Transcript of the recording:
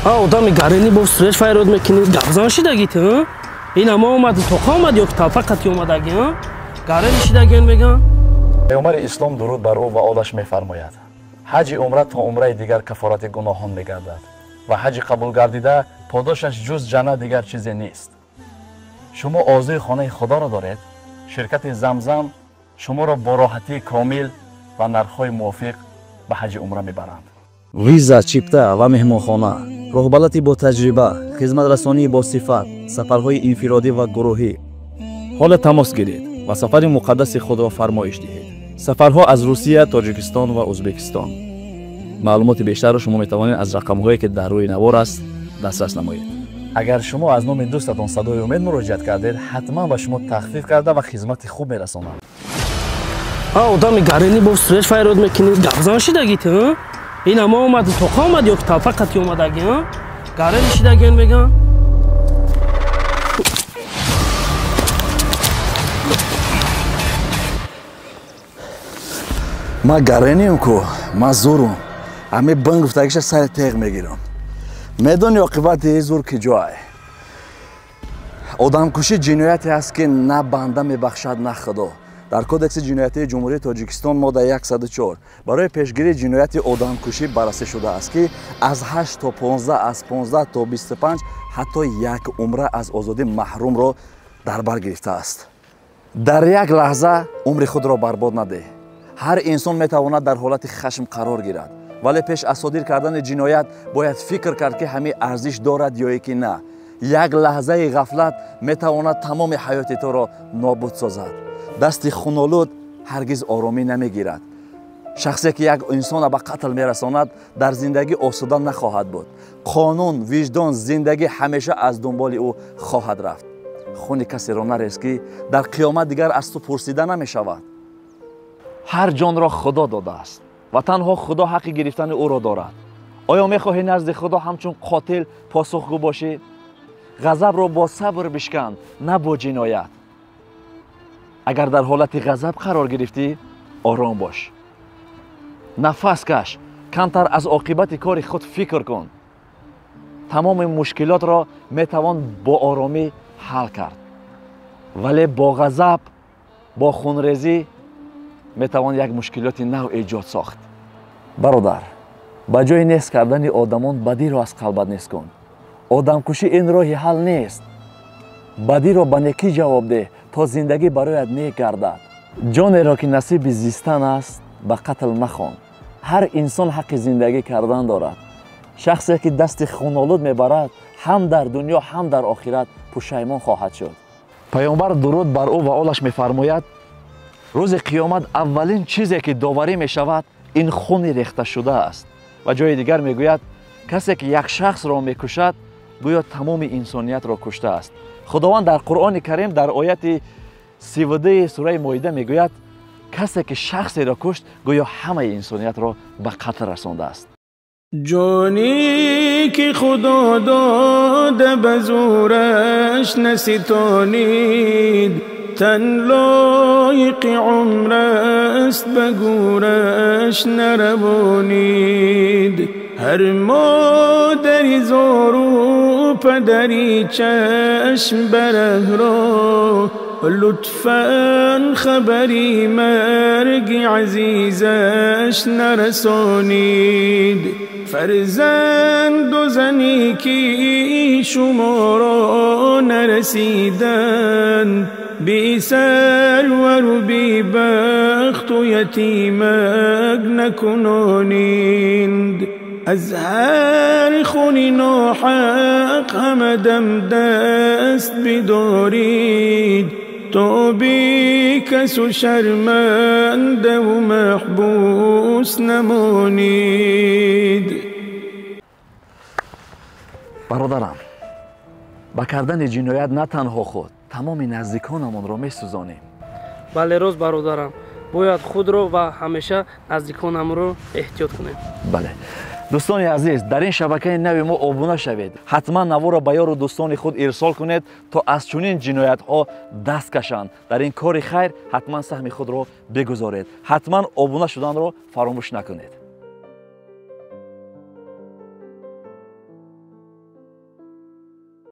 آدمی گرینی با سرش فایرود میکنی گازان شدگی تو این اما اومد توقع اومد یا که فقط اومدگی گرینی شدگی میگن پیامبر اسلام درود بر او و آلش میفرماید حج عمره تا عمره دیگر کفارت گناهان میگردد و حج قبول گردیده پاداشش جز جنت دیگر چیزی نیست. شما آرزوی خانه خدا را دارید؟ شرکت زمزم شما را با راحتی کامل و نرخ‌های موافق به حج عمره میبرند. ویزا، چیپتا و مهمانخانه، راهبردی با تجربه، خدمت رسانی با صفت، سفرهای انفرادی و گروهی. حال تماس گیرید و سفر مقدس خود را فرمایش دهید. سفرها از روسیه، تاجیکستان و ازبکستان. معلومات بیشتر را شما میتوانید از رقم‌هایی که در روی نوار است دسترس نمایید. اگر شما از نام دوستتان صدای امید مراجعت کردید حتما به شما تخفیف کرده و خدمت خوب میرسانند. آدمی گرینی با سرش فایرود میکنی گازان شدگی تو این اما اومد توقع اومد یا که فقط اومدگی گرینی شدگی میگن ما گرینیم کو ما زورم همه بند گفتگیش سر تیغ میگیرم میدانی عاقبت زور کجای آدم کشی جنایتی است که نه بنده میبخشد نه خدا. در کودکس جنایتی جمهوری تاجیکستان ماده 104 برای پیشگیری جنایت آدم کشی بررسی شده است که از 8 تا 15 از 15 تا 25 حتی یک عمره از آزادی محروم را در بر گرفته است. در یک لحظه عمر خود را برباد نده. هر انسان میتواند در حالت خشم قرار گیرد ولی پیش از صادر کردن جنایت باید فکر کرد که همه ارزش دارد یا که نه. یک لحظه غفلت میتواند تمام حیات تو را نابود سازد. دست خونالود هرگز آرامی نمیگیرد. شخصی که یک انسان به قتل میرساند در زندگی آسوده نخواهد بود. قانون، وجدان، زندگی همیشه از دنبال او خواهد رفت. خون کسی را نریز که در قیامت دیگر از تو پرسیده نمی شود. هر جان را خدا داده است و تنها خدا حق گرفتن او را دارد. آیا میخواهی نزد خدا همچون قاتل پاسخگو باشی؟ غضب را با صبر بشکن نه با جنایت. اگر در حالت غضب قرار گرفتی آرام باش. نفس کش، کمتر از عاقبت کار خود فکر کن. تمام مشکلات را میتوان با آرامی حل کرد ولی با غضب، با خونریزی میتوان یک مشکلات نو ایجاد ساخت. برادر، با جای نیست کردن آدمان بدی را از قلبت نیست کن. آدم کشی این راه حل نیست. بدی را به نیکی جواب ده تا زندگی برایت نیک گردد. جانی را که نصیب زیستن است به قتل مخوان. هر انسان حق زندگی کردن دارد. شخصی که دست خونالود میبرد هم در دنیا هم در آخرت پشیمان خواهد شد. پیامبر درود بر او و آلش میفرماید روز قیامت اولین چیزی که داوری می شود این خون ریخته شده است. و جای دیگر میگوید کسی که یک شخص را میکشد گویا تمام انسانیت را کشته است. خداوند در قرآن کریم در آیت 32 سوره مائده میگوید کسی که شخصی را کشت گویا همه انسانیت را به قتل رسانده است. جانی که خدا داده به زورش نستانید تن لایق عمر است به گورش نروانید. هر مادری زار و پدری چشم بره را لطفاً خبری مرگ عزیزش نرسانید. فرزند و زنی که شما را نرسیدن بی سرور و بی بخت و یتیمک نکنانید. از هر خونی ناحق همه دم دست بدارید تا بی کس و شرمنده و محبوس نمانید. برادرم، با کردن جنایت نه تنها خود تمام نزدیکانمان را می‌سوزانیم. بله روز برادرم باید خود رو و همیشه نزدیکانم رو احتیاط کنیم. بله دوستان عزیز، در این شبکه نو ما ابونه شوید. حتما نوار را به یار و دوستان خود ارسال کنید تا از چنین جنایت ها دست کشند. در این کار خیر حتما سهم خود را بگذارید. حتما ابونه شدن را فراموش نکنید.